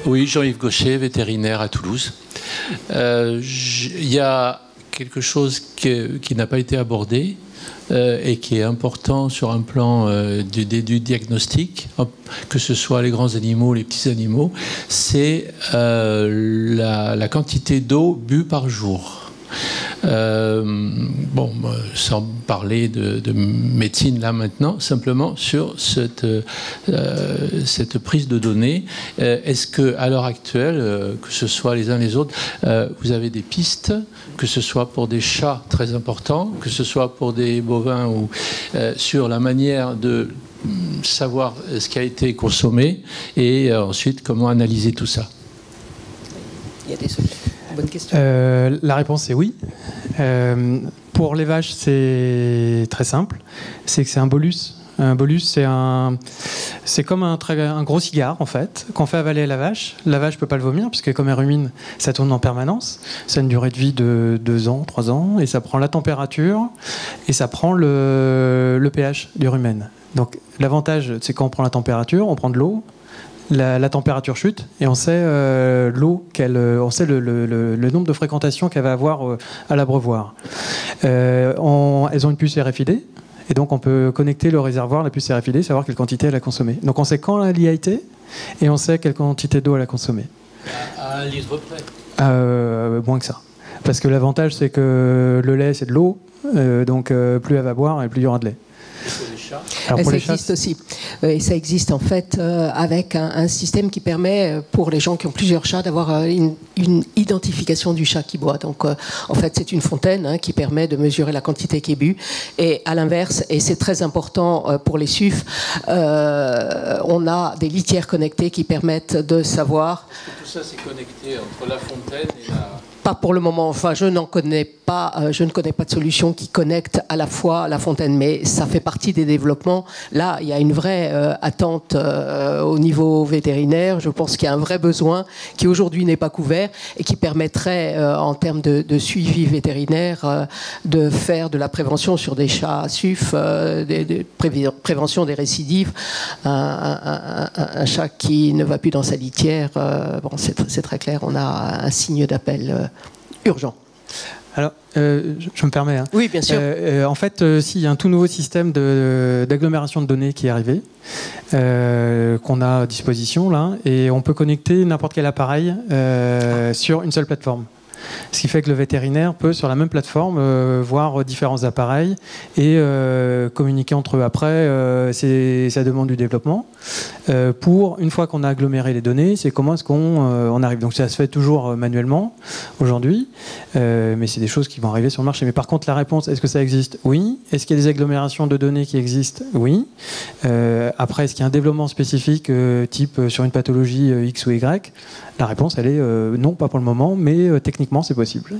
Oui, Jean-Yves Gaucher, vétérinaire à Toulouse. Il y a quelque chose qui n'a pas été abordé et qui est important sur un plan du diagnostic, que ce soit les grands animaux, les petits animaux, c'est la quantité d'eau bue par jour. Bon, sans parler de médecine là maintenant, simplement sur cette prise de données. Est-ce que à l'heure actuelle, que ce soit les uns les autres, vous avez des pistes, que ce soit pour des chats très importants, que ce soit pour des bovins ou sur la manière de savoir ce qui a été consommé et ensuite comment analyser tout ça? Il y a des solutions. Bonne question. La réponse est oui. Pour les vaches, c'est très simple. C'est que c'est un bolus. Un bolus, c'est comme un gros cigare, en fait, qu'on fait avaler à la vache. La vache ne peut pas le vomir, puisque comme elle rumine, ça tourne en permanence. Ça a une durée de vie de 2 ans, 3 ans, et ça prend la température, et ça prend le pH du rumen. Donc l'avantage, c'est quand on prend la température, on prend de l'eau, la température chute et on sait l'eau on sait le nombre de fréquentations qu'elle va avoir à l'abreuvoir. Elles ont une puce RFID et donc on peut connecter le réservoir, la puce RFID, savoir quelle quantité elle a consommé. Donc on sait quand elle y a été et on sait quelle quantité d'eau elle a consommé. À 1 litre près. Moins que ça. Parce que l'avantage c'est que le lait c'est de l'eau, donc plus elle va boire et plus il y aura de lait. Alors ça existe aussi. Et ça existe en fait avec un système qui permet pour les gens qui ont plusieurs chats d'avoir une identification du chat qui boit. Donc en fait c'est une fontaine qui permet de mesurer la quantité qui est bue. Et à l'inverse, et c'est très important pour les SUF, on a des litières connectées qui permettent de savoir. Est-ce que tout ça c'est connecté entre la fontaine et la... Pas pour le moment, enfin je ne connais pas de solution qui connecte à la fois la fontaine, mais ça fait partie des développements. Là, il y a une vraie attente au niveau vétérinaire. Je pense qu'il y a un vrai besoin qui aujourd'hui n'est pas couvert et qui permettrait, en termes de suivi vétérinaire, de faire de la prévention sur des chats SUF, prévention des récidives. Un chat qui ne va plus dans sa litière, bon, c'est très clair, on a un signe d'appel urgent. Alors, je me permets. Hein. Oui, bien sûr. En fait, il y a un tout nouveau système d'agglomération de données qui est arrivé, qu'on a à disposition là, et on peut connecter n'importe quel appareil sur une seule plateforme. Ce qui fait que le vétérinaire peut, sur la même plateforme, voir différents appareils et communiquer entre eux après. Ça demande du développement. Pour, une fois qu'on a aggloméré les données, c'est comment est-ce qu'on arrive. Donc ça se fait toujours manuellement aujourd'hui, mais c'est des choses qui vont arriver sur le marché. Mais par contre, la réponse, est-ce que ça existe? Oui. Est-ce qu'il y a des agglomérations de données qui existent? Oui. Après, est-ce qu'il y a un développement spécifique, type sur une pathologie X ou Y? La réponse, elle est non, pas pour le moment, mais techniquement, c'est possible.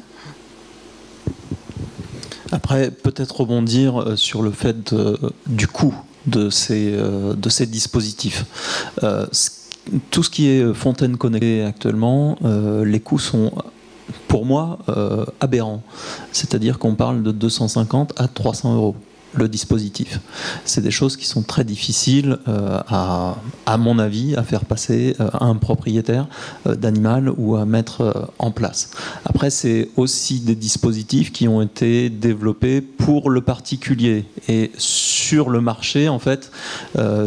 Après, peut-être rebondir sur le fait du coût de ces dispositifs. Tout ce qui est fontaine connectée actuellement, les coûts sont, pour moi, aberrants. C'est-à-dire qu'on parle de 250 à 300 euros. Le dispositif. C'est des choses qui sont très difficiles, à mon avis, à faire passer à un propriétaire d'animal ou à mettre en place. Après, c'est aussi des dispositifs qui ont été développés pour le particulier et sur le marché, en fait,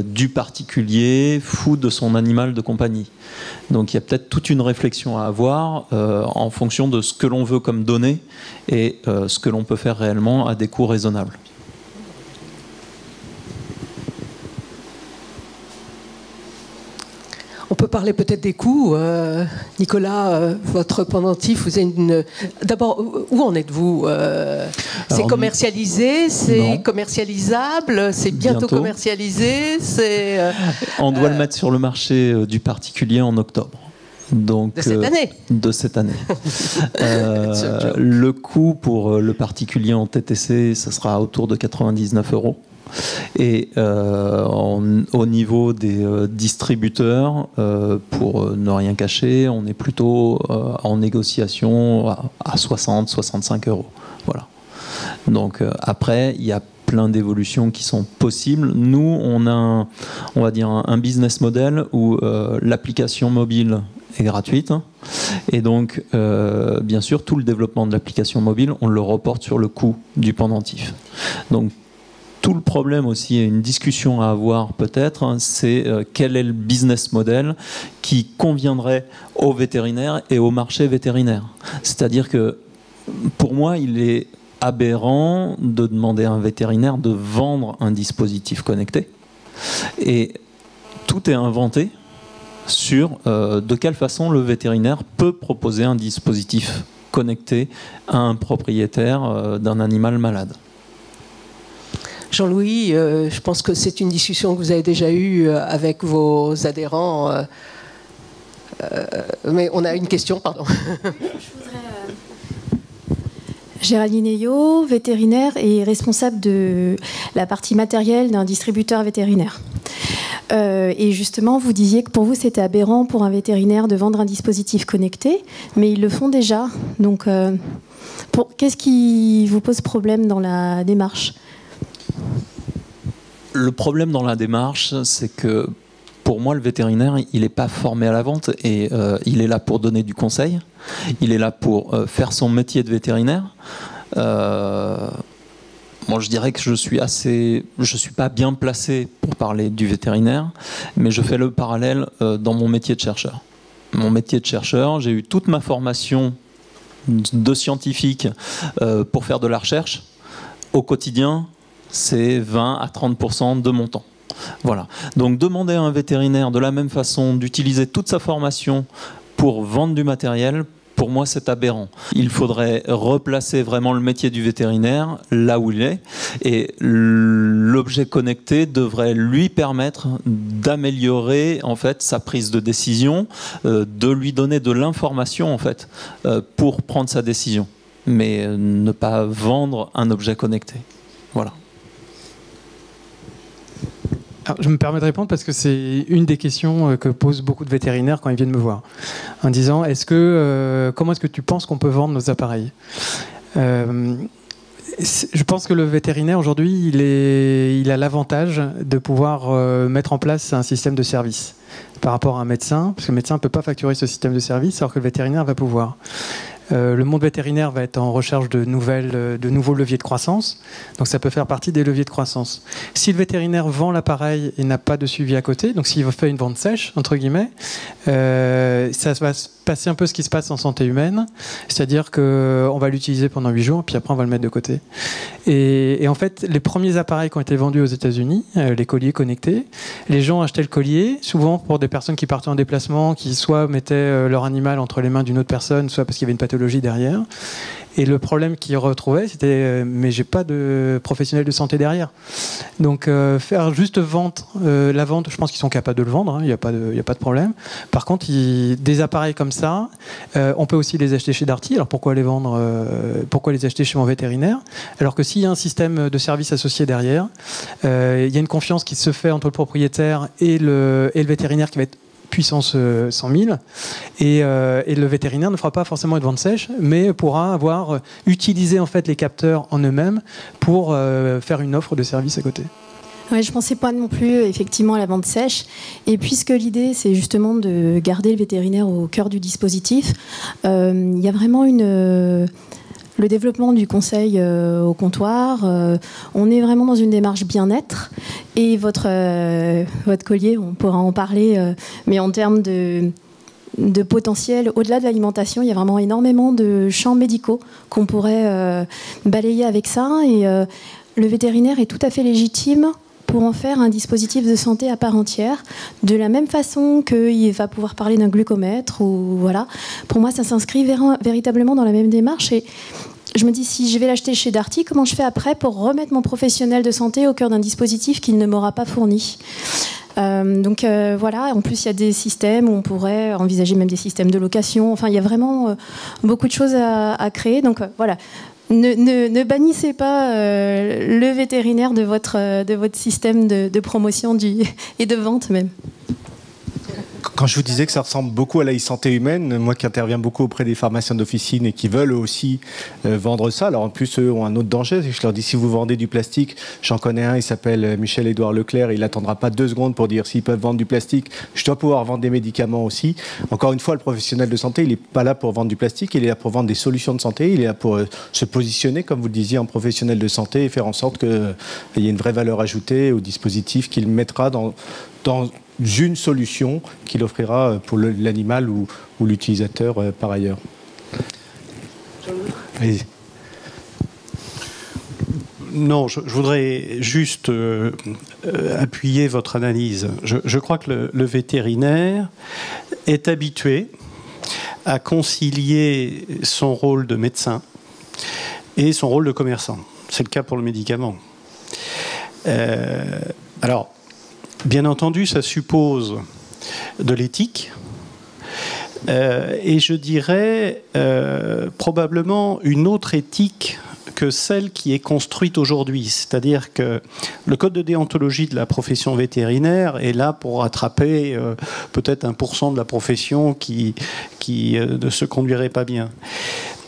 du particulier fou de son animal de compagnie. Donc il y a peut-être toute une réflexion à avoir en fonction de ce que l'on veut comme données et ce que l'on peut faire réellement à des coûts raisonnables. On peut parler peut-être des coûts. Nicolas, votre pendentif, vous avez une... D'abord, où en êtes-vous? C'est commercialisé? C'est commercialisable? C'est bientôt commercialisé? On doit le mettre sur le marché du particulier en octobre. Donc, de cette année. Le coût pour le particulier en TTC, ça sera autour de 99 euros. Et au niveau des distributeurs, pour ne rien cacher, on est plutôt en négociation à 60-65 euros. Voilà. Donc après, il y a plein d'évolutions qui sont possibles. Nous, on a on va dire un business model où l'application mobile est gratuite. Et donc, bien sûr, tout le développement de l'application mobile, on le reporte sur le coût du pendentif. Donc, tout le problème aussi, et une discussion à avoir peut-être, c'est quel est le business model qui conviendrait aux vétérinaires et au marché vétérinaire. C'est-à-dire que, pour moi, il est aberrant de demander à un vétérinaire de vendre un dispositif connecté. Et tout est inventé sur de quelle façon le vétérinaire peut proposer un dispositif connecté à un propriétaire d'un animal malade. Jean-Louis, je pense que c'est une discussion que vous avez déjà eue avec vos adhérents. Mais on a une question, pardon. Géraldine Ayot, vétérinaire et responsable de la partie matérielle d'un distributeur vétérinaire. Et justement, vous disiez que pour vous, c'était aberrant pour un vétérinaire de vendre un dispositif connecté, mais ils le font déjà. Donc, qu'est-ce qui vous pose problème dans la démarche ? Le problème dans la démarche, c'est que pour moi, le vétérinaire, il n'est pas formé à la vente et il est là pour donner du conseil. Il est là pour faire son métier de vétérinaire. Moi, je dirais que je suis pas bien placé pour parler du vétérinaire, mais je fais le parallèle dans mon métier de chercheur. Mon métier de chercheur, j'ai eu toute ma formation de scientifique pour faire de la recherche. Au quotidien, c'est 20 à 30% de mon temps. Voilà. Donc demander à un vétérinaire de la même façon d'utiliser toute sa formation pour vendre du matériel, pour moi c'est aberrant. Il faudrait replacer vraiment le métier du vétérinaire là où il est, et l'objet connecté devrait lui permettre d'améliorer en fait sa prise de décision, de lui donner de l'information en fait pour prendre sa décision, mais ne pas vendre un objet connecté. Voilà. Alors, je me permets de répondre parce que c'est une des questions que posent beaucoup de vétérinaires quand ils viennent me voir, en disant comment est-ce que tu penses qu'on peut vendre nos appareils ? Je pense que le vétérinaire aujourd'hui, il a l'avantage de pouvoir mettre en place un système de service par rapport à un médecin, parce que le médecin ne peut pas facturer ce système de service, alors que le vétérinaire va pouvoir. Le monde vétérinaire va être en recherche de nouveaux leviers de croissance, donc ça peut faire partie des leviers de croissance. Si le vétérinaire vend l'appareil et n'a pas de suivi à côté, donc s'il fait une vente sèche, entre guillemets, ça va se passer un peu ce qui se passe en santé humaine, c'est-à-dire qu'on va l'utiliser pendant 8 jours, puis après on va le mettre de côté. Et en fait, les premiers appareils qui ont été vendus aux États-Unis, les colliers connectés, les gens achetaient le collier, souvent pour des personnes qui partaient en déplacement, qui soit mettaient leur animal entre les mains d'une autre personne, soit parce qu'il y avait une pathologie derrière. Et le problème qu'ils retrouvaient, c'était mais j'ai pas de professionnel de santé derrière. Donc faire juste la vente, je pense qu'ils sont capables de le vendre, il n'y a pas de problème. Par contre, des appareils comme ça, on peut aussi les acheter chez Darty. Alors pourquoi les vendre pourquoi les acheter chez mon vétérinaire ? Alors que s'il y a un système de service associé derrière, il y a une confiance qui se fait entre le propriétaire et le vétérinaire qui va être puissance 100 000, et le vétérinaire ne fera pas forcément une vente sèche, mais pourra avoir utilisé en fait les capteurs en eux-mêmes pour faire une offre de service à côté. Ouais, je ne pensais pas non plus effectivement à la vente sèche. Et puisque l'idée, c'est justement de garder le vétérinaire au cœur du dispositif, il y a vraiment le développement du conseil au comptoir. On est vraiment dans une démarche bien-être. Et votre collier, on pourra en parler, mais en termes de potentiel, au-delà de l'alimentation, il y a vraiment énormément de champs médicaux qu'on pourrait balayer avec ça. Et le vétérinaire est tout à fait légitime pour en faire un dispositif de santé à part entière, de la même façon qu'il va pouvoir parler d'un glucomètre. Ou, voilà. Pour moi, ça s'inscrit véritablement dans la même démarche. Et je me dis, si je vais l'acheter chez Darty, comment je fais après pour remettre mon professionnel de santé au cœur d'un dispositif qu'il ne m'aura pas fourni ? Voilà, en plus il y a des systèmes où on pourrait envisager même des systèmes de location. Enfin, il y a vraiment beaucoup de choses à créer. Donc voilà. Ne bannissez pas le vétérinaire de votre système de promotion et de vente même. Quand je vous disais que ça ressemble beaucoup à la e-santé humaine, moi qui interviens beaucoup auprès des pharmaciens d'officine et qui veulent aussi vendre ça, alors en plus eux ont un autre danger, je leur dis si vous vendez du plastique, j'en connais un, il s'appelle Michel-Édouard Leclerc, il n'attendra pas 2 secondes pour dire s'ils peuvent vendre du plastique, je dois pouvoir vendre des médicaments aussi. Encore une fois, le professionnel de santé, il n'est pas là pour vendre du plastique, il est là pour vendre des solutions de santé, il est là pour se positionner, comme vous le disiez, en professionnel de santé et faire en sorte qu'il y ait une vraie valeur ajoutée au dispositif qu'il mettra dans une solution qu'il offrira pour l'animal ou l'utilisateur par ailleurs. Allez-y. Non, je voudrais juste appuyer votre analyse. Je crois que le vétérinaire est habitué à concilier son rôle de médecin et son rôle de commerçant. C'est le cas pour le médicament. Alors, bien entendu, ça suppose de l'éthique et je dirais probablement une autre éthique que celle qui est construite aujourd'hui. C'est-à-dire que le code de déontologie de la profession vétérinaire est là pour rattraper peut-être 1% de la profession qui ne se conduirait pas bien.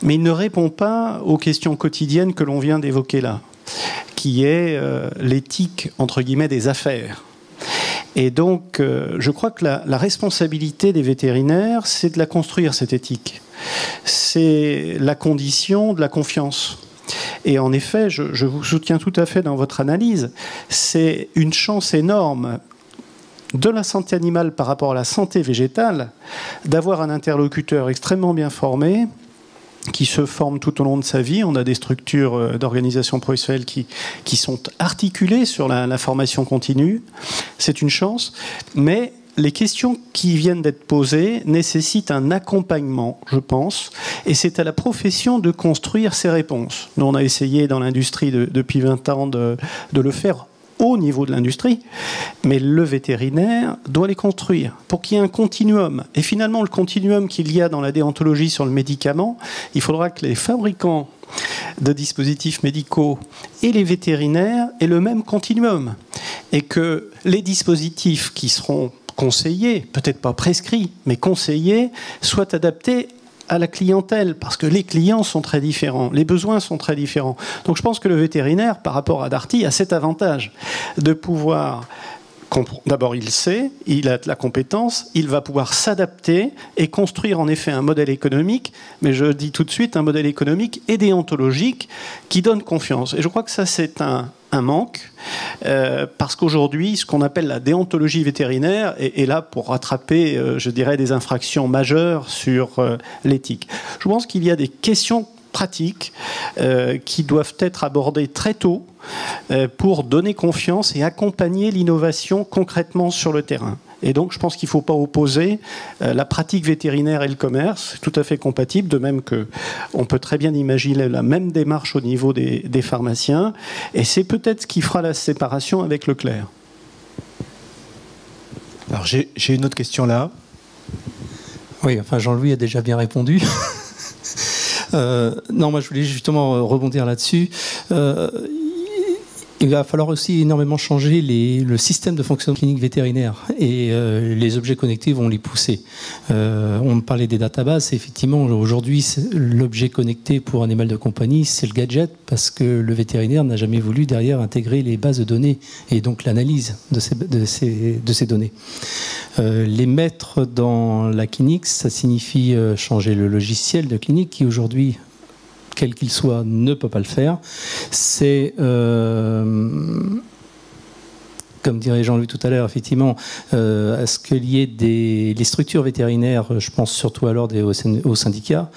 Mais il ne répond pas aux questions quotidiennes que l'on vient d'évoquer là, qui est l'éthique, entre guillemets, des affaires. Et donc, je crois que la responsabilité des vétérinaires, c'est de la construire, cette éthique. C'est la condition de la confiance. Et en effet, je vous soutiens tout à fait dans votre analyse, c'est une chance énorme de la santé animale par rapport à la santé végétale d'avoir un interlocuteur extrêmement bien formé, qui se forme tout au long de sa vie. On a des structures d'organisation professionnelle qui sont articulées sur la formation continue. C'est une chance, mais les questions qui viennent d'être posées nécessitent un accompagnement, je pense, et c'est à la profession de construire ses réponses. Nous, on a essayé dans l'industrie depuis 20 ans de le faire au niveau de l'industrie, mais le vétérinaire doit les construire pour qu'il y ait un continuum. Et finalement, le continuum qu'il y a dans la déontologie sur le médicament, il faudra que les fabricants de dispositifs médicaux et les vétérinaires aient le même continuum. Et que les dispositifs qui seront conseillés, peut-être pas prescrits, mais conseillés, soient adaptés à la clientèle, parce que les clients sont très différents, les besoins sont très différents. Donc je pense que le vétérinaire, par rapport à Darty, a cet avantage de pouvoir... D'abord, il sait, il a de la compétence, il va pouvoir s'adapter et construire en effet un modèle économique, mais je dis tout de suite un modèle économique et déontologique qui donne confiance. Et je crois que ça, c'est un manque, parce qu'aujourd'hui, ce qu'on appelle la déontologie vétérinaire est là pour rattraper, je dirais, des infractions majeures sur l'éthique. Je pense qu'il y a des questions pratiques qui doivent être abordées très tôt pour donner confiance et accompagner l'innovation concrètement sur le terrain. Et donc, je pense qu'il ne faut pas opposer la pratique vétérinaire et le commerce. C'est tout à fait compatible, de même qu'on peut très bien imaginer la même démarche au niveau des pharmaciens. Et c'est peut-être ce qui fera la séparation avec Leclerc. Alors, j'ai une autre question là. Oui, enfin, Jean-Louis a déjà bien répondu. Non, moi je voulais justement rebondir là-dessus. Il va falloir aussi énormément changer le système de fonctionnement clinique vétérinaire et les objets connectés vont les pousser. On parlait des databases, effectivement aujourd'hui l'objet connecté pour un animal de compagnie c'est le gadget parce que le vétérinaire n'a jamais voulu derrière intégrer les bases de données et donc l'analyse de ces données. Les mettre dans la clinique, ça signifie changer le logiciel de clinique qui aujourd'hui, quel qu'il soit, ne peut pas le faire. C'est, comme dirait Jean-Louis tout à l'heure, effectivement, à ce qu'il y ait les structures vétérinaires, je pense surtout alors aux syndicats,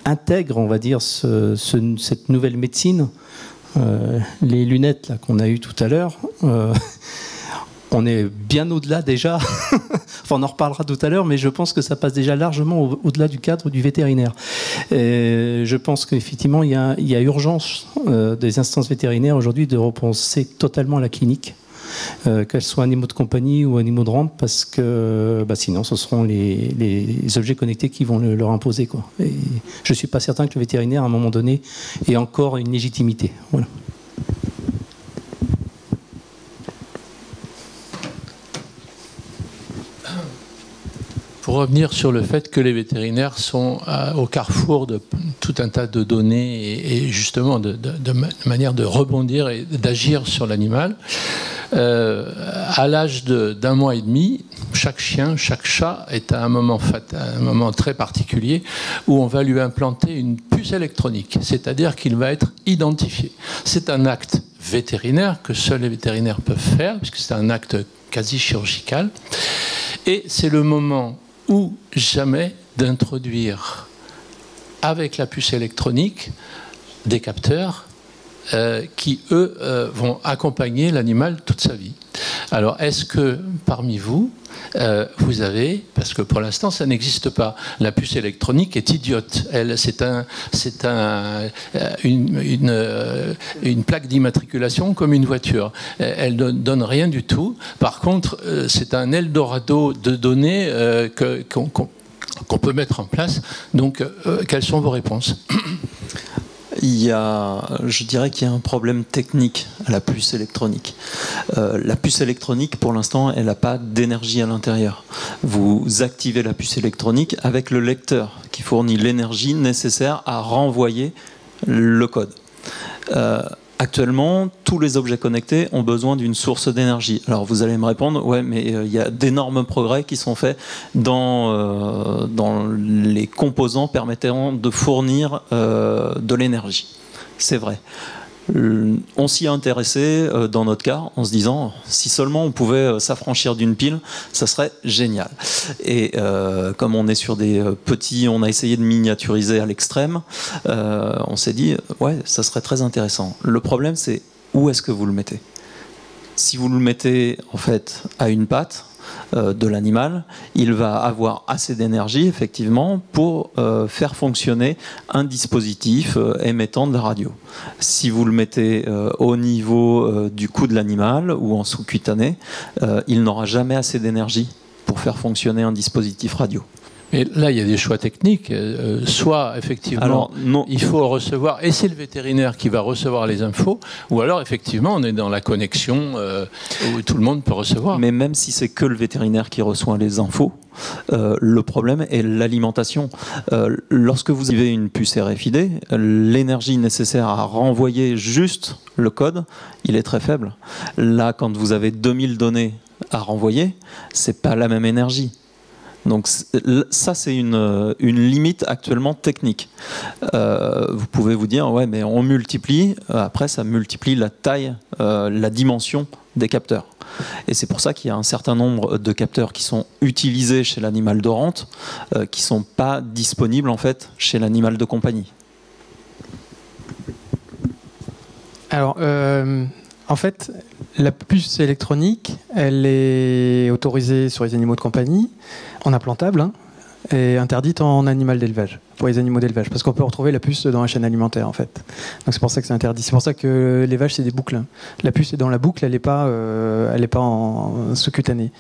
intègrent, on va dire, cette nouvelle médecine. Les lunettes là, qu'on a eues tout à l'heure, on est bien au-delà déjà, enfin on en reparlera tout à l'heure, mais je pense que ça passe déjà largement au-delà du cadre du vétérinaire. Et je pense qu'effectivement il y a urgence des instances vétérinaires aujourd'hui de repenser totalement la clinique, qu'elles soient animaux de compagnie ou animaux de rente, parce que sinon ce seront les objets connectés qui vont leur imposer, quoi. Et je ne suis pas certain que le vétérinaire à un moment donné ait encore une légitimité. Voilà. revenir sur le fait que les vétérinaires sont au carrefour de tout un tas de données et justement de manière de rebondir et d'agir sur l'animal. À l'âge d'1 mois et demi, chaque chien, chaque chat est à un moment très particulier où on va lui implanter une puce électronique, c'est-à-dire qu'il va être identifié. C'est un acte vétérinaire que seuls les vétérinaires peuvent faire, puisque c'est un acte quasi chirurgical. Et c'est le moment ou jamais d'introduire avec la puce électronique des capteurs qui, eux, vont accompagner l'animal toute sa vie. Alors, est-ce que parmi vous, vous avez, parce que pour l'instant ça n'existe pas, la puce électronique est idiote. C'est une plaque d'immatriculation comme une voiture. Elle ne donne rien du tout. Par contre, c'est un Eldorado de données qu'on peut mettre en place. Donc, quelles sont vos réponses ? Je dirais qu'il y a un problème technique à la puce électronique. La puce électronique, pour l'instant, elle n'a pas d'énergie à l'intérieur. Vous activez la puce électronique avec le lecteur qui fournit l'énergie nécessaire à renvoyer le code. Actuellement, tous les objets connectés ont besoin d'une source d'énergie. Alors vous allez me répondre, ouais, mais il y a d'énormes progrès qui sont faits dans les composants permettant de fournir de l'énergie. C'est vrai. On s'y est intéressé dans notre cas en se disant si seulement on pouvait s'affranchir d'une pile, ça serait génial. Et comme on est sur des petits, on a essayé de miniaturiser à l'extrême, on s'est dit ouais, ça serait très intéressant. Le problème, c'est où est-ce que vous le mettez? Si vous le mettez en fait à une patte de l'animal, il va avoir assez d'énergie effectivement pour faire fonctionner un dispositif émettant de la radio. Si vous le mettez au niveau du cou de l'animal ou en sous-cutané, il n'aura jamais assez d'énergie pour faire fonctionner un dispositif radio. Mais là, il y a des choix techniques. Soit, effectivement, il faut recevoir, et c'est le vétérinaire qui va recevoir les infos, ou alors, effectivement, on est dans la connexion où tout le monde peut recevoir. Mais même si c'est que le vétérinaire qui reçoit les infos, le problème est l'alimentation. Lorsque vous avez une puce RFID, l'énergie nécessaire à renvoyer juste le code, il est très faible. Là, quand vous avez 2000 données à renvoyer, c'est pas la même énergie. Donc ça, c'est une limite actuellement technique. Vous pouvez vous dire, ouais, mais on multiplie, après ça multiplie la taille, la dimension des capteurs. Et c'est pour ça qu'il y a un certain nombre de capteurs qui sont utilisés chez l'animal de rente, qui ne sont pas disponibles en fait chez l'animal de compagnie. Alors, en fait, la puce électronique, elle est autorisée sur les animaux de compagnie, en implantable, hein, et interdite en animal d'élevage, pour les animaux d'élevage, parce qu'on peut retrouver la puce dans la chaîne alimentaire, en fait. Donc c'est pour ça que c'est interdit. C'est pour ça que les vaches, c'est des boucles. La puce est dans la boucle, elle n'est pas en sous-cutanée.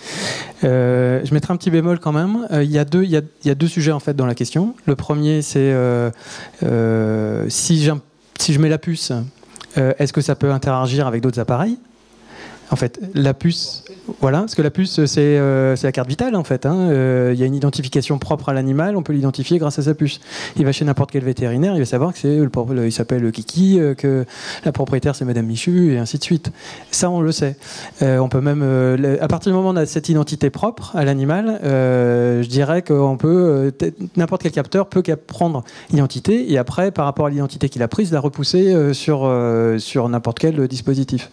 Je mettrai un petit bémol quand même. Il y a deux sujets, en fait, dans la question. Le premier, c'est si je mets la puce, est-ce que ça peut interagir avec d'autres appareils? En fait, la puce, voilà, parce que la puce, c'est la carte vitale, en fait. Hein. Il y a une identification propre à l'animal, on peut l'identifier grâce à sa puce. Il va chez n'importe quel vétérinaire, il va savoir que il s'appelle Kiki, que la propriétaire c'est Madame Michu, et ainsi de suite. Ça, on le sait. On peut même, à partir du moment où on a cette identité propre à l'animal, je dirais qu'on peut, n'importe quel capteur peut prendre l'identité, et après, par rapport à l'identité qu'il a prise, la repousser sur n'importe quel dispositif.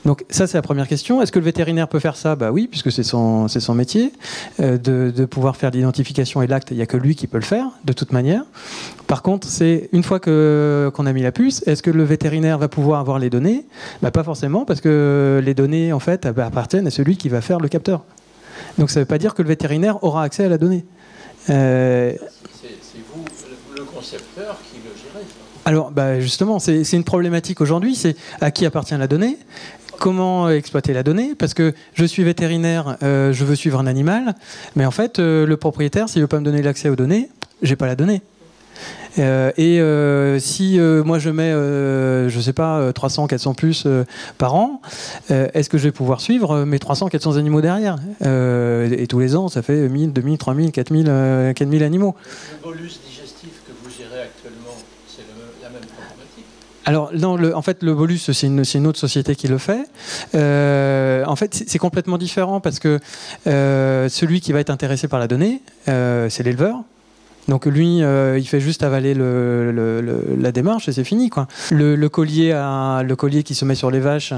Donc ça, c'est la première question. Est-ce que le vétérinaire peut faire ça? Bah oui, puisque c'est son métier, de pouvoir faire l'identification et l'acte. Il n'y a que lui qui peut le faire, de toute manière. Par contre, c'est une fois qu'on a mis la puce, est-ce que le vétérinaire va pouvoir avoir les données? Bah pas forcément, parce que les données, en fait, appartiennent à celui qui va faire le capteur. Donc ça ne veut pas dire que le vétérinaire aura accès à la donnée. C'est vous, le concepteur, qui le gérez. Alors, bah justement, c'est une problématique aujourd'hui. C'est à qui appartient la donnée? Comment exploiter la donnée? Parce que je suis vétérinaire, je veux suivre un animal, mais en fait, le propriétaire, s'il ne veut pas me donner l'accès aux données, j'ai pas la donnée. Si moi je mets, je sais pas, 300, 400 plus par an, est-ce que je vais pouvoir suivre mes 300, 400 animaux derrière et tous les ans, ça fait 1000, 2000, 3000, 4000 animaux. Le bolus digestif que vous gérez actuellement, c'est la même problématique? Alors, non, en fait, le bolus, c'est une autre société qui le fait. En fait, c'est complètement différent parce que celui qui va être intéressé par la donnée, c'est l'éleveur. Donc lui, il fait juste avaler la démarche et c'est fini, quoi. Le collier qui se met sur les vaches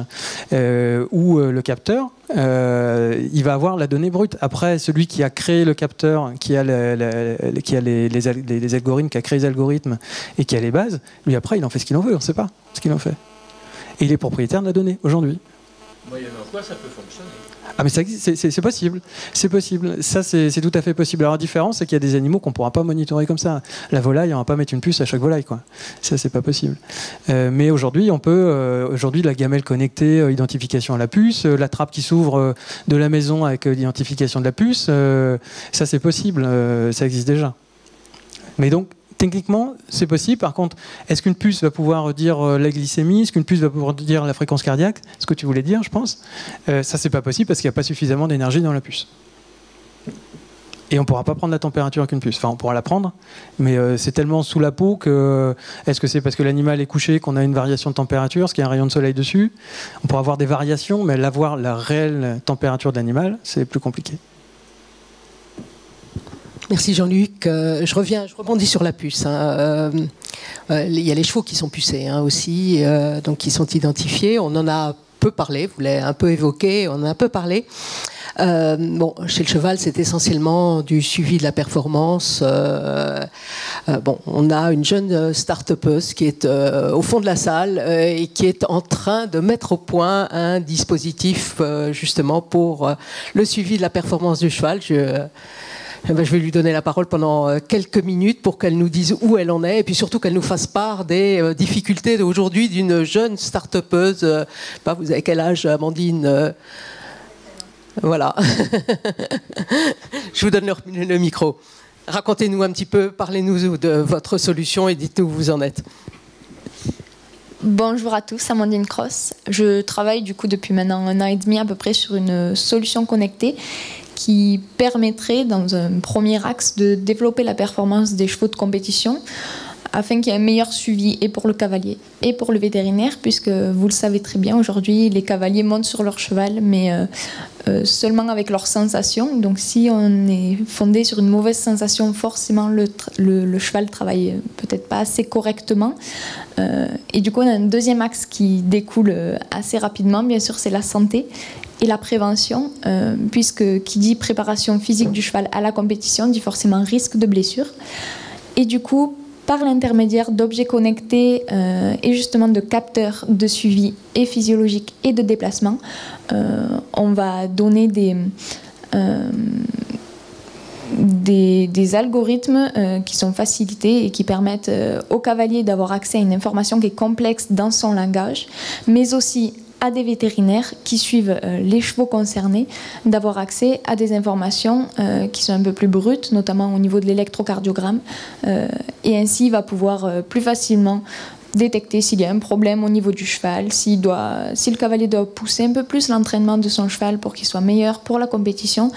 ou le capteur, il va avoir la donnée brute. Après, celui qui a créé le capteur, qui a les algorithmes, qui a créé les algorithmes et qui a les bases, lui après, il en fait ce qu'il en veut. On ne sait pas ce qu'il en fait. Et il est propriétaire de la donnée aujourd'hui. Moyennant quoi, ça peut fonctionner. Ah mais c'est possible, c'est possible. Ça c'est tout à fait possible. Alors la différence c'est qu'il y a des animaux qu'on ne pourra pas monitorer comme ça. La volaille, on ne va pas mettre une puce à chaque volaille, quoi. Ça c'est pas possible. Mais aujourd'hui on peut, la gamelle connectée, identification à la puce, la trappe qui s'ouvre de la maison avec l'identification de la puce, ça c'est possible, ça existe déjà. Mais donc techniquement, c'est possible. Par contre, est-ce qu'une puce va pouvoir dire la glycémie? Est-ce qu'une puce va pouvoir dire la fréquence cardiaque? Ce que tu voulais dire, je pense. Ça, c'est pas possible parce qu'il n'y a pas suffisamment d'énergie dans la puce. Et on ne pourra pas prendre la température avec une puce. Enfin, on pourra la prendre, mais c'est tellement sous la peau que... Est-ce que c'est parce que l'animal est couché qu'on a une variation de température, parce qu'il y a un rayon de soleil dessus? On pourra avoir des variations, mais l'avoir la réelle température de l'animal, c'est plus compliqué. Merci Jean-Luc. Je rebondis sur la puce. Il y a les chevaux qui sont pucés aussi, donc qui sont identifiés. On en a peu parlé, vous l'avez un peu évoqué, on en a un peu parlé. Chez le cheval, c'est essentiellement du suivi de la performance. On a une jeune start-upeuse qui est au fond de la salle et qui est en train de mettre au point un dispositif justement pour le suivi de la performance du cheval. Je vais lui donner la parole pendant quelques minutes pour qu'elle nous dise où elle en est et puis surtout qu'elle nous fasse part des difficultés d'aujourd'hui d'une jeune start-upeuse. Vous avez quel âge, Amandine? Voilà. Je vous donne le micro. Racontez-nous un petit peu, parlez-nous de votre solution et dites-nous où vous en êtes. Bonjour à tous, Amandine Cross. Je travaille du coup depuis maintenant 1 an et demi à peu près sur une solution connectée qui permettrait dans un premier axe de développer la performance des chevaux de compétition afin qu'il y ait un meilleur suivi et pour le cavalier et pour le vétérinaire, puisque vous le savez très bien, aujourd'hui les cavaliers montent sur leur cheval mais seulement avec leurs sensations. Donc si on est fondé sur une mauvaise sensation, forcément le cheval travaille peut-être pas assez correctement. Et du coup on a un deuxième axe qui découle assez rapidement, bien sûr, c'est la santé et la prévention, puisque qui dit préparation physique du cheval à la compétition dit forcément risque de blessure. Et du coup, par l'intermédiaire d'objets connectés et justement de capteurs de suivi et physiologique et de déplacement, on va donner des algorithmes qui sont facilités et qui permettent au cavalier d'avoir accès à une information qui est complexe dans son langage, mais aussi à des vétérinaires qui suivent les chevaux concernés, d'avoir accès à des informations qui sont un peu plus brutes, notamment au niveau de l'électrocardiogramme, et ainsi il va pouvoir plus facilement détecter s'il y a un problème au niveau du cheval, si le cavalier doit pousser un peu plus l'entraînement de son cheval pour qu'il soit meilleur pour la compétition,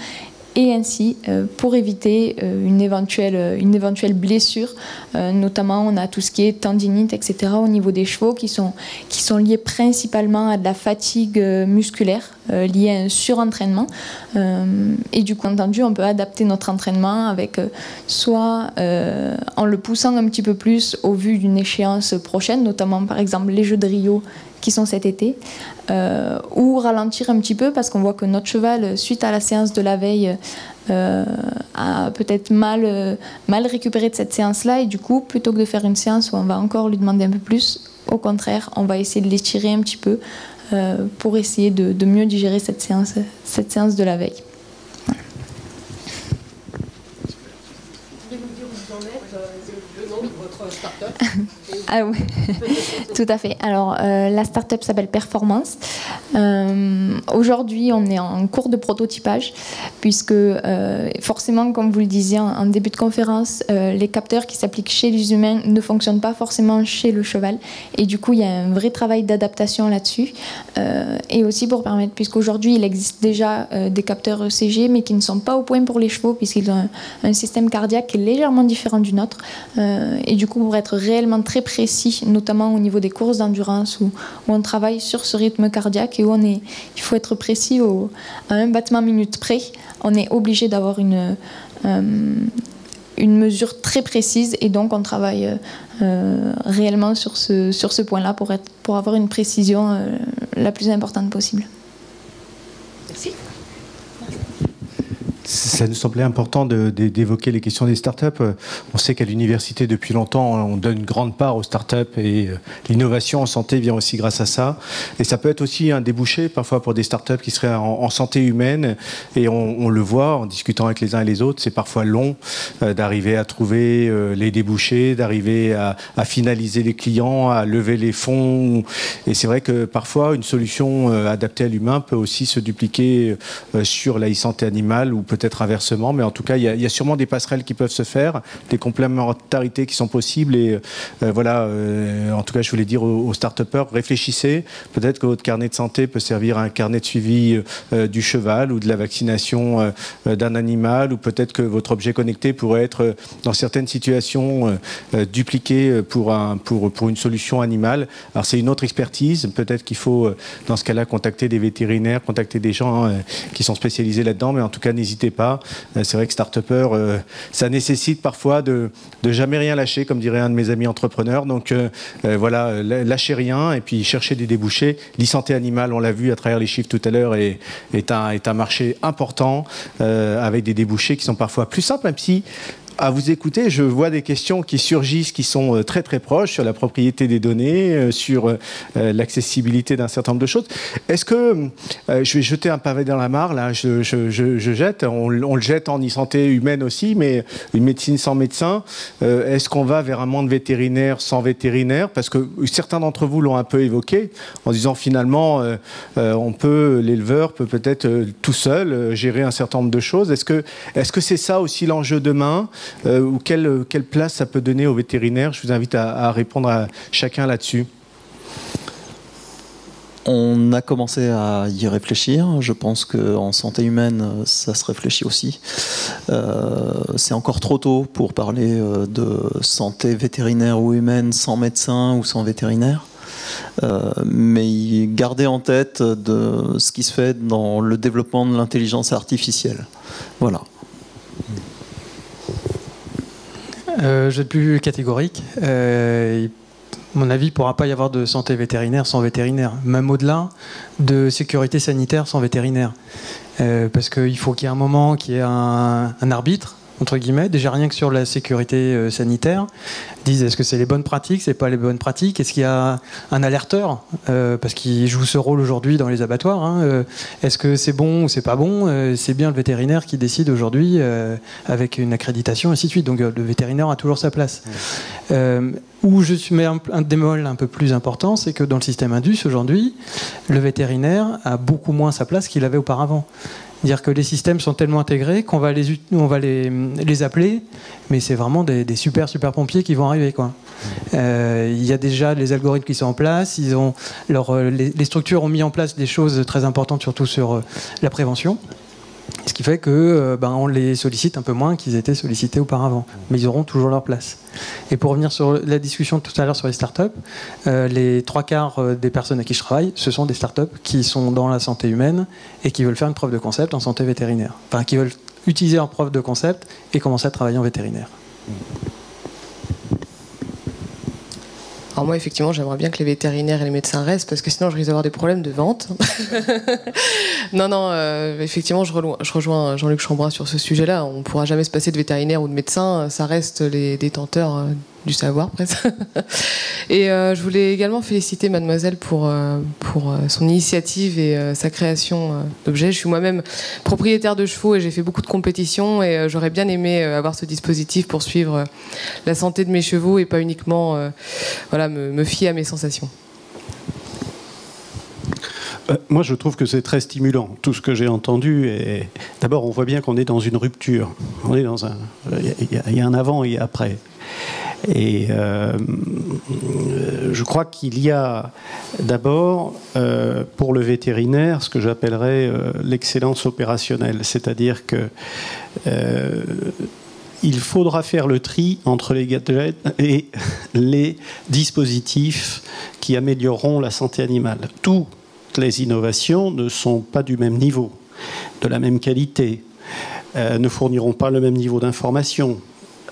et ainsi pour éviter une éventuelle blessure. Notamment, on a tout ce qui est tendinite, etc. au niveau des chevaux qui sont liés principalement à de la fatigue musculaire liée à un surentraînement. Et du coup, entendu, on peut adapter notre entraînement avec soit en le poussant un petit peu plus au vu d'une échéance prochaine, notamment par exemple les Jeux de Rio qui sont cet été, ou ralentir un petit peu parce qu'on voit que notre cheval, suite à la séance de la veille, a peut-être mal récupéré de cette séance-là, et du coup, plutôt que de faire une séance où on va encore lui demander un peu plus, au contraire, on va essayer de l'étirer un petit peu pour essayer de mieux digérer cette séance de la veille. Voilà. Vous pouvez nous dire où vous en êtes, le nom de votre start-up? Ah oui, tout à fait. Alors, la start-up s'appelle Performance. Aujourd'hui, on est en cours de prototypage, puisque forcément, comme vous le disiez en début de conférence, les capteurs qui s'appliquent chez les humains ne fonctionnent pas forcément chez le cheval. Et du coup, il y a un vrai travail d'adaptation là-dessus. Et aussi pour permettre, puisqu'aujourd'hui, il existe déjà des capteurs ECG, mais qui ne sont pas au point pour les chevaux, puisqu'ils ont un système cardiaque qui est légèrement différent du nôtre. Et du coup, pour être réellement très précis, notamment au niveau des courses d'endurance où on travaille sur ce rythme cardiaque et où il faut être précis à un battement minute près. On est obligé d'avoir une mesure très précise et donc on travaille réellement sur ce point-là pour avoir une précision la plus importante possible. Merci. Ça nous semblait important d'évoquer les questions des startups. On sait qu'à l'université, depuis longtemps, on donne une grande part aux startups et l'innovation en santé vient aussi grâce à ça. Et ça peut être aussi un débouché parfois pour des startups qui seraient en santé humaine. Et on le voit en discutant avec les uns et les autres, c'est parfois long d'arriver à trouver les débouchés, d'arriver à finaliser les clients, à lever les fonds. Et c'est vrai que parfois, une solution adaptée à l'humain peut aussi se dupliquer sur la e-santé animale ou peut-être inversement, mais en tout cas, il y a sûrement des passerelles qui peuvent se faire, des complémentarités qui sont possibles. Et voilà, en tout cas, je voulais dire aux start-upers, réfléchissez. Peut-être que votre carnet de santé peut servir à un carnet de suivi du cheval ou de la vaccination d'un animal, ou peut-être que votre objet connecté pourrait être, dans certaines situations, dupliqué pour une solution animale. Alors, c'est une autre expertise. Peut-être qu'il faut, dans ce cas-là, contacter des vétérinaires, contacter des gens qui sont spécialisés là-dedans, mais en tout cas, n'hésitez pas. C'est vrai que start-upper, ça nécessite parfois de jamais rien lâcher, comme dirait un de mes amis entrepreneurs. Donc voilà, lâchez rien et puis cherchez des débouchés. L'e-santé animale, on l'a vu à travers les chiffres tout à l'heure, est un marché important avec des débouchés qui sont parfois plus simples, même si à vous écouter, je vois des questions qui surgissent, qui sont très très proches sur la propriété des données, sur l'accessibilité d'un certain nombre de choses. Est-ce que, je vais jeter un pavé dans la mare, là, je jette, on le jette en e-santé humaine aussi, mais une médecine sans médecin, est-ce qu'on va vers un monde vétérinaire sans vétérinaire? Parce que certains d'entre vous l'ont un peu évoqué, en disant finalement, l'éleveur peut peut-être tout seul gérer un certain nombre de choses. Est-ce que c'est ça aussi l'enjeu demain? Ou quelle place ça peut donner aux vétérinaires? Je vous invite à répondre à chacun là-dessus. On a commencé à y réfléchir. Je pense qu'en santé humaine, ça se réfléchit aussi. C'est encore trop tôt pour parler de santé vétérinaire ou humaine sans médecin ou sans vétérinaire. Mais garder en tête de ce qui se fait dans le développement de l'intelligence artificielle. Voilà. Je vais être plus catégorique. À mon avis, il ne pourra pas y avoir de santé vétérinaire sans vétérinaire, même au-delà de sécurité sanitaire sans vétérinaire. Parce qu'il faut qu'il y ait un moment, qu'il y ait un arbitre, entre guillemets, déjà rien que sur la sécurité sanitaire, disent est-ce que c'est les bonnes pratiques, c'est pas les bonnes pratiques, est-ce qu'il y a un alerteur, parce qu'il joue ce rôle aujourd'hui dans les abattoirs, hein, est-ce que c'est bon ou c'est pas bon, c'est bien le vétérinaire qui décide aujourd'hui avec une accréditation, ainsi de suite, donc le vétérinaire a toujours sa place. Où je mets un démol un peu plus important, c'est que dans le système Indus aujourd'hui, le vétérinaire a beaucoup moins sa place qu'il avait auparavant. Dire que les systèmes sont tellement intégrés qu'on va les appeler, mais c'est vraiment des super pompiers qui vont arriver, quoi. Il y a déjà les algorithmes qui sont en place, les structures ont mis en place des choses très importantes, surtout sur la prévention. Ce qui fait que on les sollicite un peu moins qu'ils étaient sollicités auparavant, mais ils auront toujours leur place. Et pour revenir sur la discussion tout à l'heure sur les startups, les 3/4 des personnes à qui je travaille, ce sont des startups qui sont dans la santé humaine et qui veulent faire une preuve de concept en santé vétérinaire. Enfin, qui veulent utiliser leur preuve de concept et commencer à travailler en vétérinaire. Alors moi, effectivement, j'aimerais bien que les vétérinaires et les médecins restent, parce que sinon, je risque d'avoir des problèmes de vente. Non, effectivement, je rejoins Jean-Luc Chambrin sur ce sujet-là. On ne pourra jamais se passer de vétérinaire ou de médecin. Ça reste les détenteurs du savoir presque. Et je voulais également féliciter mademoiselle pour son initiative et sa création d'objets. Je suis moi-même propriétaire de chevaux et j'ai fait beaucoup de compétitions et j'aurais bien aimé avoir ce dispositif pour suivre la santé de mes chevaux et pas uniquement me fier à mes sensations. Moi, je trouve que c'est très stimulant, tout ce que j'ai entendu. Et d'abord, on voit bien qu'on est dans une rupture. Il y a un avant et un après. Et je crois qu'il y a d'abord, pour le vétérinaire, ce que j'appellerais l'excellence opérationnelle. C'est-à-dire que il faudra faire le tri entre les gadgets et les dispositifs qui amélioreront la santé animale. Toutes les innovations ne sont pas du même niveau, de la même qualité, ne fourniront pas le même niveau d'information.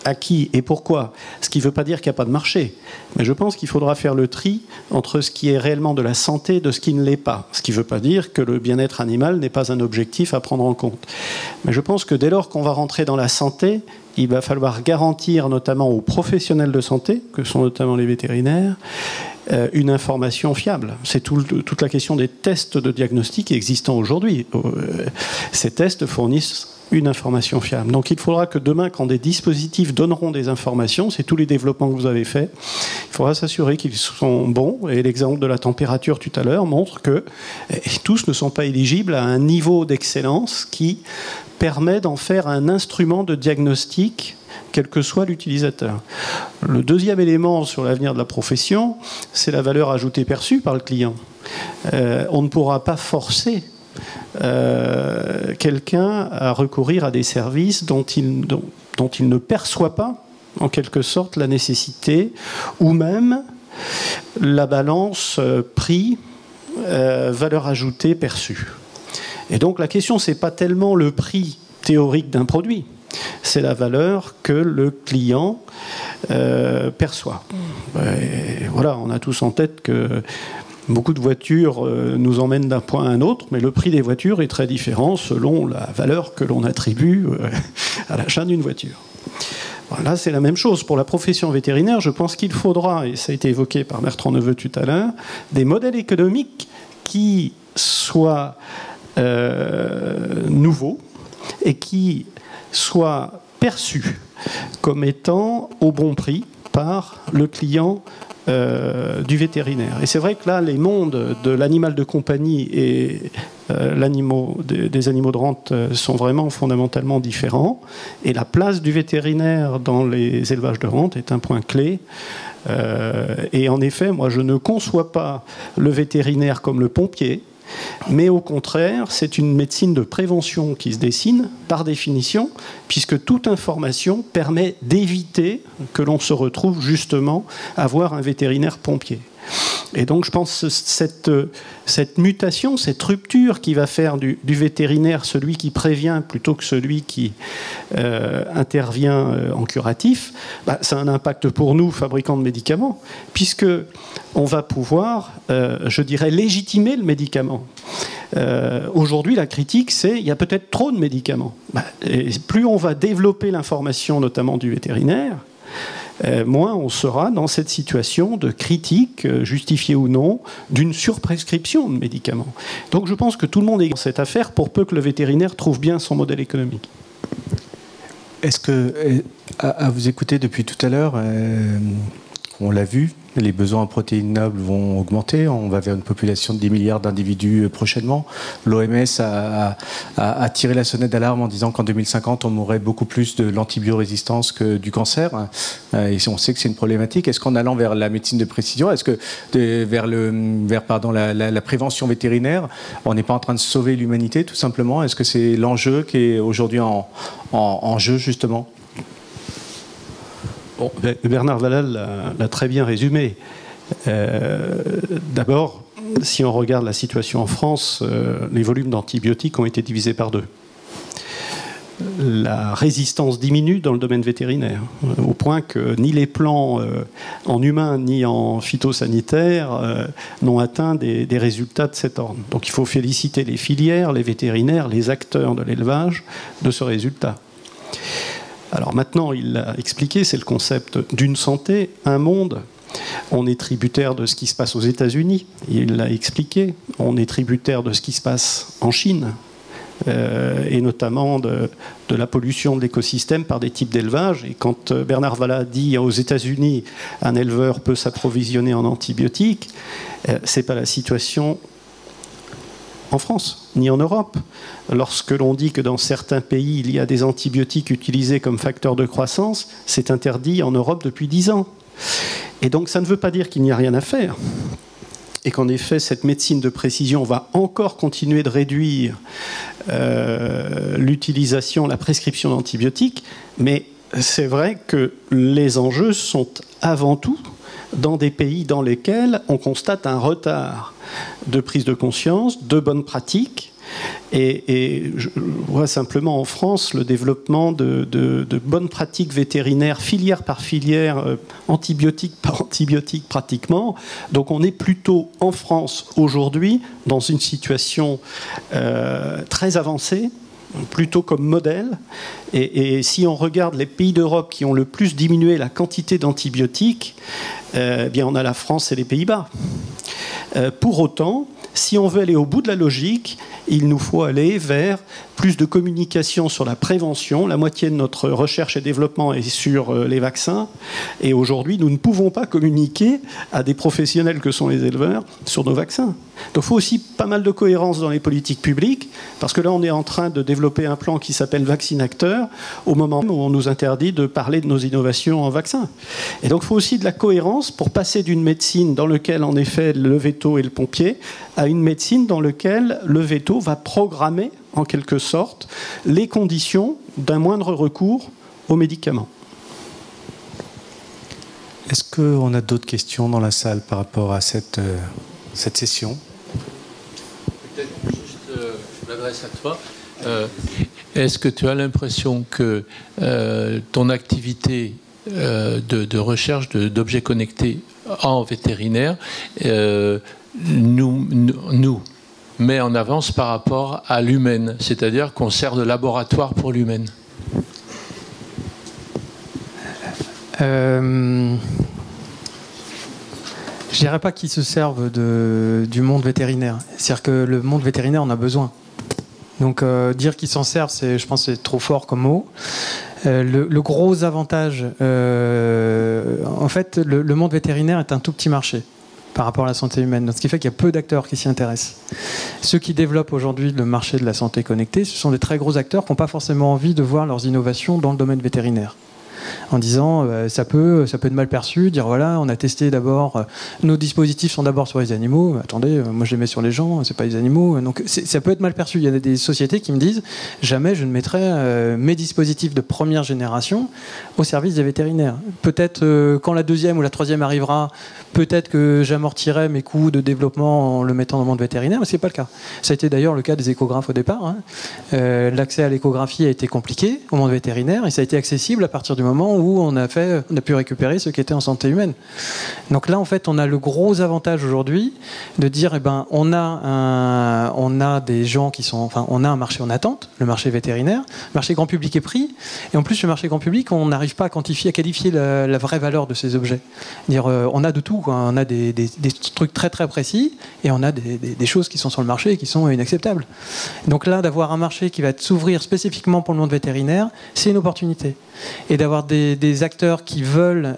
À qui et pourquoi? Ce qui ne veut pas dire qu'il n'y a pas de marché. Mais je pense qu'il faudra faire le tri entre ce qui est réellement de la santé et de ce qui ne l'est pas. Ce qui ne veut pas dire que le bien-être animal n'est pas un objectif à prendre en compte. Mais je pense que dès lors qu'on va rentrer dans la santé, il va falloir garantir notamment aux professionnels de santé, que sont notamment les vétérinaires, une information fiable. C'est toute la question des tests de diagnostic existants aujourd'hui. Ces tests fournissent une information fiable. Donc il faudra que demain, quand des dispositifs donneront des informations, c'est tous les développements que vous avez faits, il faudra s'assurer qu'ils sont bons. Et l'exemple de la température tout à l'heure montre que tous ne sont pas éligibles à un niveau d'excellence qui permet d'en faire un instrument de diagnostic, quel que soit l'utilisateur. Le deuxième élément sur l'avenir de la profession, c'est la valeur ajoutée perçue par le client. On ne pourra pas forcer quelqu'un à recourir à des services dont il ne perçoit pas, en quelque sorte, la nécessité, ou même la balance prix, valeur ajoutée perçue. Et donc la question, c'est pas tellement le prix théorique d'un produit, c'est la valeur que le client perçoit. Et voilà, on a tous en tête que beaucoup de voitures nous emmènent d'un point à un autre, mais le prix des voitures est très différent selon la valeur que l'on attribue à l'achat d'une voiture. Voilà, c'est la même chose pour la profession vétérinaire. Je pense qu'il faudra, et ça a été évoqué par Bertrand Neveu tout à l'heure, des modèles économiques qui soient nouveaux et qui soient perçus comme étant au bon prix par le client du vétérinaire. Et c'est vrai que là, les mondes de l'animal de compagnie et des animaux de rente sont vraiment fondamentalement différents. Et la place du vétérinaire dans les élevages de rente est un point clé. Et en effet, moi, je ne conçois pas le vétérinaire comme le pompier, mais au contraire, c'est une médecine de prévention qui se dessine, par définition, puisque toute information permet d'éviter que l'on se retrouve justement à voir un vétérinaire pompier. Et donc je pense que cette mutation, cette rupture qui va faire du vétérinaire celui qui prévient plutôt que celui qui intervient en curatif, ça a un impact pour nous, fabricants de médicaments, puisque on va pouvoir, je dirais, légitimer le médicament. Aujourd'hui, la critique, c'est il y a peut-être trop de médicaments. Et plus on va développer l'information, notamment du vétérinaire, moins on sera dans cette situation de critique, justifiée ou non, d'une surprescription de médicaments. Donc je pense que tout le monde est dans cette affaire pour peu que le vétérinaire trouve bien son modèle économique. Est-ce que, à vous écouter depuis tout à l'heure, on l'a vu, les besoins en protéines nobles vont augmenter. On va vers une population de 10 milliards d'individus prochainement. L'OMS a tiré la sonnette d'alarme en disant qu'en 2050, on mourrait beaucoup plus de l'antibiorésistance que du cancer. Et on sait que c'est une problématique. Est-ce qu'en allant vers la médecine de précision, est-ce que vers la prévention vétérinaire, on n'est pas en train de sauver l'humanité, tout simplement? Est-ce que c'est l'enjeu qui est aujourd'hui en jeu, justement? Bon, Bernard Valal l'a très bien résumé. D'abord, si on regarde la situation en France, les volumes d'antibiotiques ont été divisés par 2. La résistance diminue dans le domaine vétérinaire, au point que ni les plans en humain ni en phytosanitaire n'ont atteint des résultats de cet ordre. Donc il faut féliciter les filières, les vétérinaires, les acteurs de l'élevage de ce résultat. Alors maintenant, il l'a expliqué, c'est le concept d'une santé, un monde. On est tributaire de ce qui se passe aux États-Unis, il l'a expliqué. On est tributaire de ce qui se passe en Chine, et notamment de la pollution de l'écosystème par des types d'élevage. Et quand Bernard Valla dit aux États-Unis un éleveur peut s'approvisionner en antibiotiques, c'est pas la situation en France ni en Europe. Lorsque l'on dit que dans certains pays il y a des antibiotiques utilisés comme facteurs de croissance, c'est interdit en Europe depuis 10 ans. Et donc ça ne veut pas dire qu'il n'y a rien à faire. Et qu'en effet, cette médecine de précision va encore continuer de réduire l'utilisation, la prescription d'antibiotiques. Mais c'est vrai que les enjeux sont avant tout dans des pays dans lesquels on constate un retard de prise de conscience, de bonnes pratiques. Et je vois simplement en France le développement de bonnes pratiques vétérinaires, filière par filière, antibiotique par antibiotique pratiquement. Donc on est plutôt en France aujourd'hui dans une situation très avancée, plutôt comme modèle. Et si on regarde les pays d'Europe qui ont le plus diminué la quantité d'antibiotiques, bien on a la France et les Pays-Bas. Pour autant, si on veut aller au bout de la logique, il nous faut aller vers plus de communication sur la prévention. La moitié de notre recherche et développement est sur les vaccins. Et aujourd'hui, nous ne pouvons pas communiquer à des professionnels que sont les éleveurs sur nos vaccins. Donc il faut aussi pas mal de cohérence dans les politiques publiques, parce que là, on est en train de développer un plan qui s'appelle Vaccinacteur, au moment où on nous interdit de parler de nos innovations en vaccins. Et donc il faut aussi de la cohérence pour passer d'une médecine dans laquelle, en effet, le veto est le pompier, à une médecine dans laquelle le veto va programmer, en quelque sorte, les conditions d'un moindre recours aux médicaments. Est-ce qu'on a d'autres questions dans la salle par rapport à cette session? Peut-être juste, je m'adresse à toi. Est-ce que tu as l'impression que ton activité de recherche d'objets connectés en vétérinaire nous met en avance par rapport à l'humaine, c'est-à-dire qu'on sert de laboratoire pour l'humaine? Je dirais pas qu'ils se servent du monde vétérinaire. C'est-à-dire que le monde vétérinaire en a besoin. Donc dire qu'ils s'en servent, je pense que c'est trop fort comme mot. Le gros avantage, en fait, le monde vétérinaire est un tout petit marché par rapport à la santé humaine. Ce qui fait qu'il y a peu d'acteurs qui s'y intéressent. Ceux qui développent aujourd'hui le marché de la santé connectée, ce sont des très gros acteurs qui n'ont pas forcément envie de voir leurs innovations dans le domaine vétérinaire. En disant ça peut être mal perçu, dire voilà, on a testé d'abord, nos dispositifs sont d'abord sur les animaux, attendez, moi je les mets sur les gens, c'est pas les animaux, donc ça peut être mal perçu. Il y a des sociétés qui me disent jamais je ne mettrai mes dispositifs de première génération au service des vétérinaires. Peut-être quand la deuxième ou la troisième arrivera, peut-être que j'amortirai mes coûts de développement en le mettant dans le monde vétérinaire, mais c'est pas le cas. Ça a été d'ailleurs le cas des échographes au départ. Hein. L'accès à l'échographie a été compliqué au monde vétérinaire et ça a été accessible à partir du moment où on a pu récupérer ceux qui étaient en santé humaine. Donc là, en fait, on a le gros avantage aujourd'hui de dire, eh ben, on a des gens qui sont, enfin, on a un marché en attente, le marché vétérinaire, le marché grand public est pris, et en plus, le marché grand public, on n'arrive pas à qualifier la vraie valeur de ces objets. Dire, on a de tout, quoi. On a des trucs très très précis, et on a des choses qui sont sur le marché et qui sont inacceptables. Donc là, d'avoir un marché qui va s'ouvrir spécifiquement pour le monde vétérinaire, c'est une opportunité. Et d'avoir des acteurs qui veulent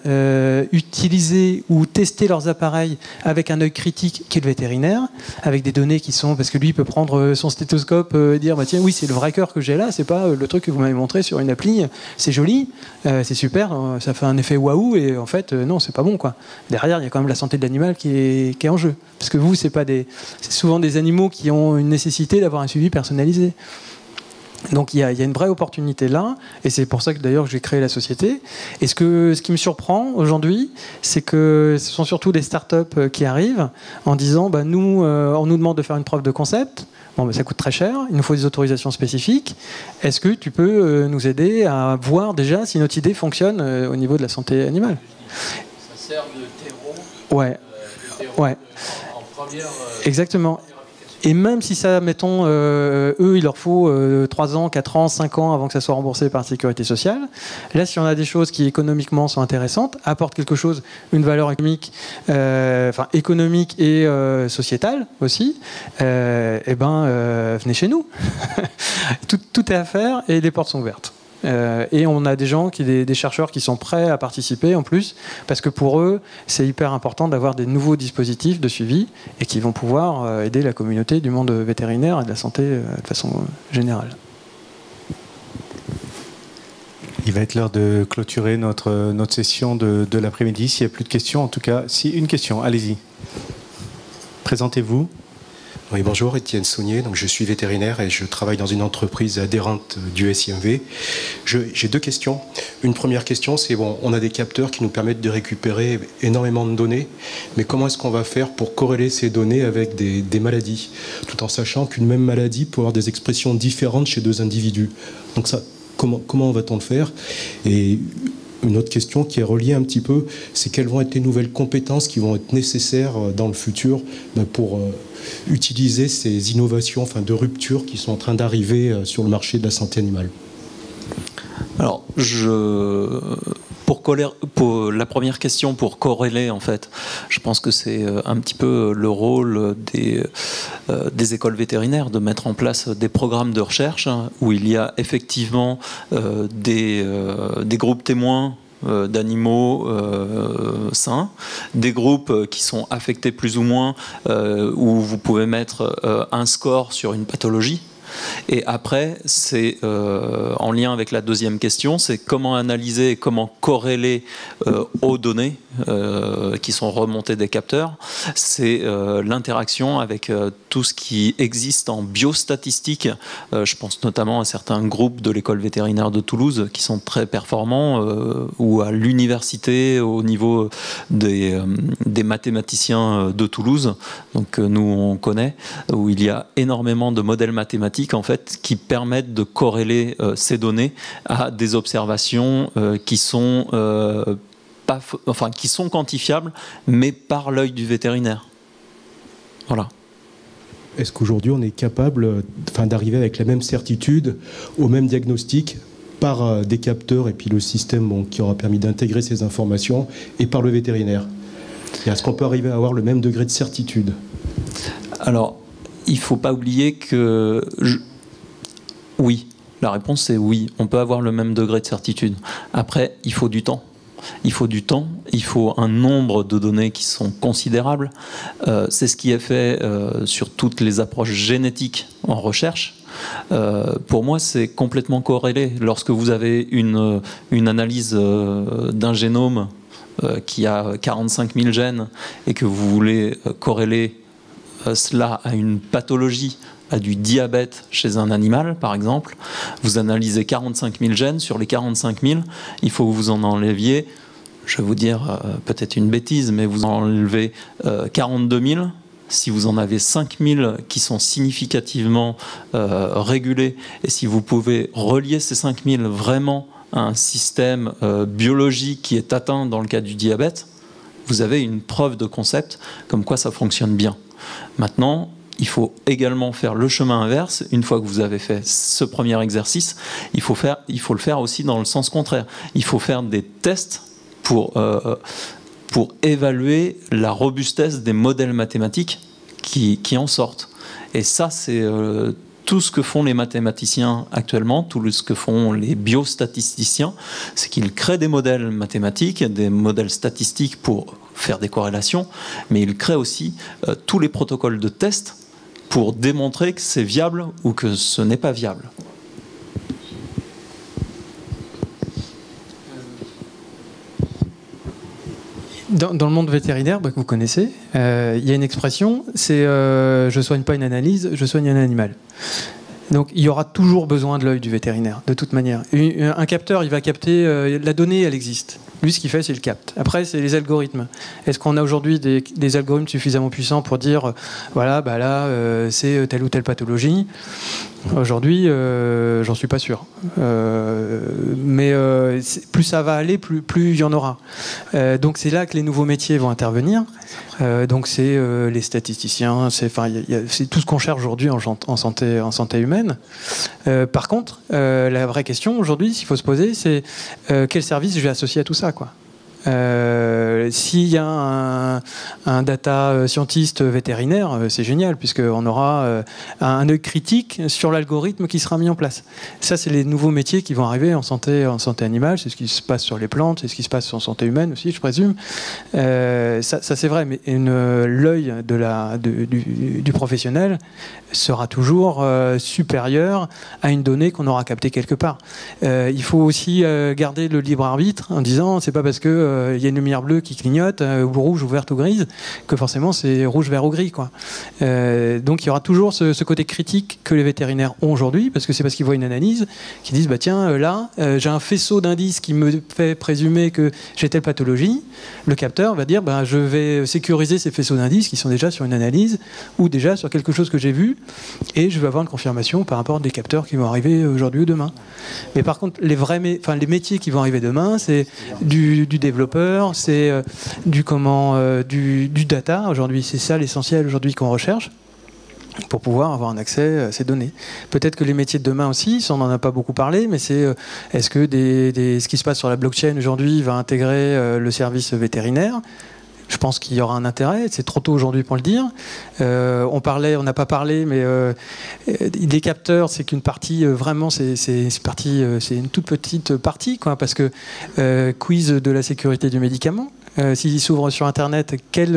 utiliser ou tester leurs appareils avec un œil critique qui est le vétérinaire, avec des données qui sont... Parce que lui, il peut prendre son stéthoscope et dire bah, tiens, oui, c'est le vrai cœur que j'ai là, c'est pas le truc que vous m'avez montré sur une appli, c'est joli, c'est super, ça fait un effet waouh, et en fait, non, c'est pas bon, quoi. Derrière, il y a quand même la santé de l'animal qui est en jeu. Parce que vous, c'est souvent des animaux qui ont une nécessité d'avoir un suivi personnalisé. Donc il y a une vraie opportunité là, et c'est pour ça que d'ailleurs j'ai créé la société. Et ce qui me surprend aujourd'hui, c'est que ce sont surtout des startups qui arrivent en disant bah, nous, on nous demande de faire une preuve de concept. Bon, bah, ça coûte très cher, il nous faut des autorisations spécifiques. Est-ce que tu peux nous aider à voir déjà si notre idée fonctionne au niveau de la santé animale? Ça sert de terreau. Ouais. En première. Exactement. Et même si ça, mettons, eux, il leur faut 3 ans, 4 ans, 5 ans avant que ça soit remboursé par la sécurité sociale. Là, si on a des choses qui économiquement sont intéressantes, apportent quelque chose, une valeur économique, économique et sociétale aussi, venez chez nous. tout est à faire et les portes sont ouvertes. Et on a des gens, des chercheurs qui sont prêts à participer en plus, parce que pour eux, c'est hyper important d'avoir des nouveaux dispositifs de suivi et qui vont pouvoir aider la communauté du monde vétérinaire et de la santé de façon générale. Il va être l'heure de clôturer notre session de l'après-midi. S'il n'y a plus de questions, en tout cas, si une question, allez-y. Présentez-vous. Oui, bonjour, Étienne Saunier, donc je suis vétérinaire et je travaille dans une entreprise adhérente du SIMV. J'ai 2 questions. Une première question, c'est on a des capteurs qui nous permettent de récupérer énormément de données, mais comment est-ce qu'on va faire pour corréler ces données avec des maladies, tout en sachant qu'une même maladie peut avoir des expressions différentes chez 2 individus. Donc ça, comment va-t-on le faire? Et une autre question qui est reliée un petit peu, c'est quelles vont être les nouvelles compétences qui vont être nécessaires dans le futur pour utiliser ces innovations de rupture qui sont en train d'arriver sur le marché de la santé animale. Alors, pour la première question, pour corréler, en fait, je pense que c'est un petit peu le rôle des écoles vétérinaires de mettre en place des programmes de recherche où il y a effectivement des groupes témoins d'animaux sains, des groupes qui sont affectés plus ou moins, où vous pouvez mettre un score sur une pathologie. Et après, c'est en lien avec la deuxième question, c'est comment analyser et comment corréler aux données qui sont remontées des capteurs. C'est l'interaction avec tout ce qui existe en biostatistique. Je pense notamment à certains groupes de l'école vétérinaire de Toulouse qui sont très performants, ou à l'université au niveau des mathématiciens de Toulouse, donc nous on connaît, où il y a énormément de modèles mathématiques en fait qui permettent de corréler ces données à des observations qui sont qui sont quantifiables, mais par l'œil du vétérinaire. Voilà. Est-ce qu'aujourd'hui on est capable d'arriver avec la même certitude au même diagnostic par des capteurs et puis le système qui aura permis d'intégrer ces informations et par le vétérinaire? Et est-ce qu'on peut arriver à avoir le même degré de certitude? Alors, il ne faut pas oublier que... Oui, la réponse c'est oui. On peut avoir le même degré de certitude. Après, il faut du temps. Il faut du temps, il faut un nombre de données qui sont considérables. C'est ce qui est fait sur toutes les approches génétiques en recherche. Pour moi, c'est complètement corrélé. Lorsque vous avez une analyse d'un génome qui a 45 000 gènes et que vous voulez corréler cela à une pathologie, à du diabète chez un animal, par exemple, vous analysez 45 000 gènes. Sur les 45 000, il faut que vous en enleviez, je vais vous dire peut-être une bêtise, mais vous en enlevez 42 000. Si vous en avez 5 000 qui sont significativement régulés, et si vous pouvez relier ces 5 000 vraiment à un système biologique qui est atteint dans le cas du diabète, vous avez une preuve de concept comme quoi ça fonctionne bien. Maintenant, il faut également faire le chemin inverse. Une fois que vous avez fait ce premier exercice, il faut le faire aussi dans le sens contraire. Il faut faire des tests pour évaluer la robustesse des modèles mathématiques qui en sortent. Et ça, c'est tout ce que font les mathématiciens actuellement, tout ce que font les biostatisticiens, c'est qu'ils créent des modèles mathématiques, des modèles statistiques pour faire des corrélations, mais ils créent aussi tous les protocoles de test pour démontrer que c'est viable ou que ce n'est pas viable. Dans le monde vétérinaire, que vous connaissez, il y a une expression, c'est je soigne pas une analyse, je soigne un animal. Donc il y aura toujours besoin de l'œil du vétérinaire, de toute manière. Un capteur, il va capter, la donnée, elle existe. Lui, ce qu'il fait, c'est le capte. Après, c'est les algorithmes. Est-ce qu'on a aujourd'hui des algorithmes suffisamment puissants pour dire, voilà, là, c'est telle ou telle pathologie? Aujourd'hui, j'en suis pas sûr. Mais plus ça va aller, plus il y en aura. Donc c'est là que les nouveaux métiers vont intervenir. Donc c'est les statisticiens, c'est tout ce qu'on cherche aujourd'hui en santé humaine. Par contre, la vraie question aujourd'hui, s'il faut se poser, c'est quel service je vais associer à tout ça, quoi. S'il y a un data scientiste vétérinaire, c'est génial, puisqu'on aura un œil critique sur l'algorithme qui sera mis en place. Ça, c'est les nouveaux métiers qui vont arriver en santé animale. C'est ce qui se passe sur les plantes, c'est ce qui se passe en santé humaine aussi, je présume. Ça c'est vrai, mais l'œil du professionnel sera toujours supérieur à une donnée qu'on aura captée quelque part. Il faut aussi garder le libre arbitre en disant, c'est pas parce que il y a une lumière bleue qui clignote, ou rouge, ou verte, ou grise, que forcément c'est rouge, vert ou gris, quoi. Donc il y aura toujours ce côté critique que les vétérinaires ont aujourd'hui, parce qu'ils voient une analyse, qui disent, bah tiens, là, j'ai un faisceau d'indices qui me fait présumer que j'ai telle pathologie. Le capteur va dire, bah, je vais sécuriser ces faisceaux d'indices qui sont déjà sur une analyse, ou déjà sur quelque chose que j'ai vu, et je vais avoir une confirmation par rapport à des capteurs qui vont arriver aujourd'hui ou demain. Mais par contre, les métiers qui vont arriver demain, c'est du développeur, c'est du data. Aujourd'hui, c'est ça l'essentiel aujourd'hui qu'on recherche pour pouvoir avoir un accès à ces données. Peut-être que les métiers de demain aussi, ça on n'en a pas beaucoup parlé, mais c'est est-ce que ce qui se passe sur la blockchain aujourd'hui va intégrer le service vétérinaire ? Je pense qu'il y aura un intérêt. C'est trop tôt aujourd'hui pour le dire. On n'a pas parlé, mais des capteurs, c'est qu'une partie vraiment, c'est une toute petite partie, quoi, parce que quiz de la sécurité du médicament. S'il s'ouvre sur Internet, quel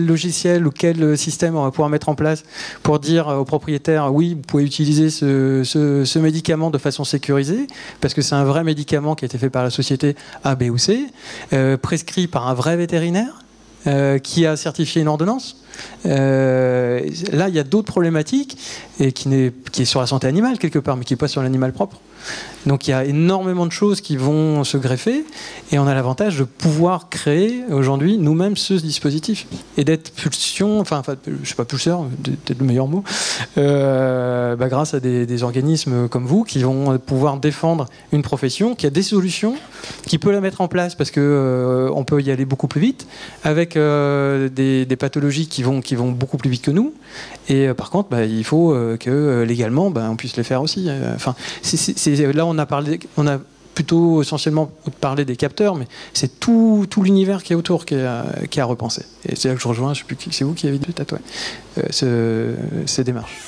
logiciel ou quel système on va pouvoir mettre en place pour dire aux propriétaires, oui, vous pouvez utiliser ce médicament de façon sécurisée, parce que c'est un vrai médicament qui a été fait par la société A, B ou C, prescrit par un vrai vétérinaire, qui a certifié une ordonnance. Là, il y a d'autres problématiques, et qui est sur la santé animale quelque part, mais qui n'est pas sur l'animal propre. Donc il y a énormément de choses qui vont se greffer, et on a l'avantage de pouvoir créer aujourd'hui nous-mêmes ce dispositif, et d'être pulsion, je sais pas, pulseur, peut-être le meilleur mot, grâce à des organismes comme vous qui vont pouvoir défendre une profession qui a des solutions, qui peut la mettre en place parce que on peut y aller beaucoup plus vite, avec des pathologies qui vont beaucoup plus vite que nous, et par contre il faut que légalement on puisse les faire aussi. Là on a plutôt essentiellement parlé des capteurs, mais c'est tout l'univers qui est autour qui a repensé. Et c'est là que je rejoins, je sais plus, c'est vous qui avez dit peut-être, ces démarches.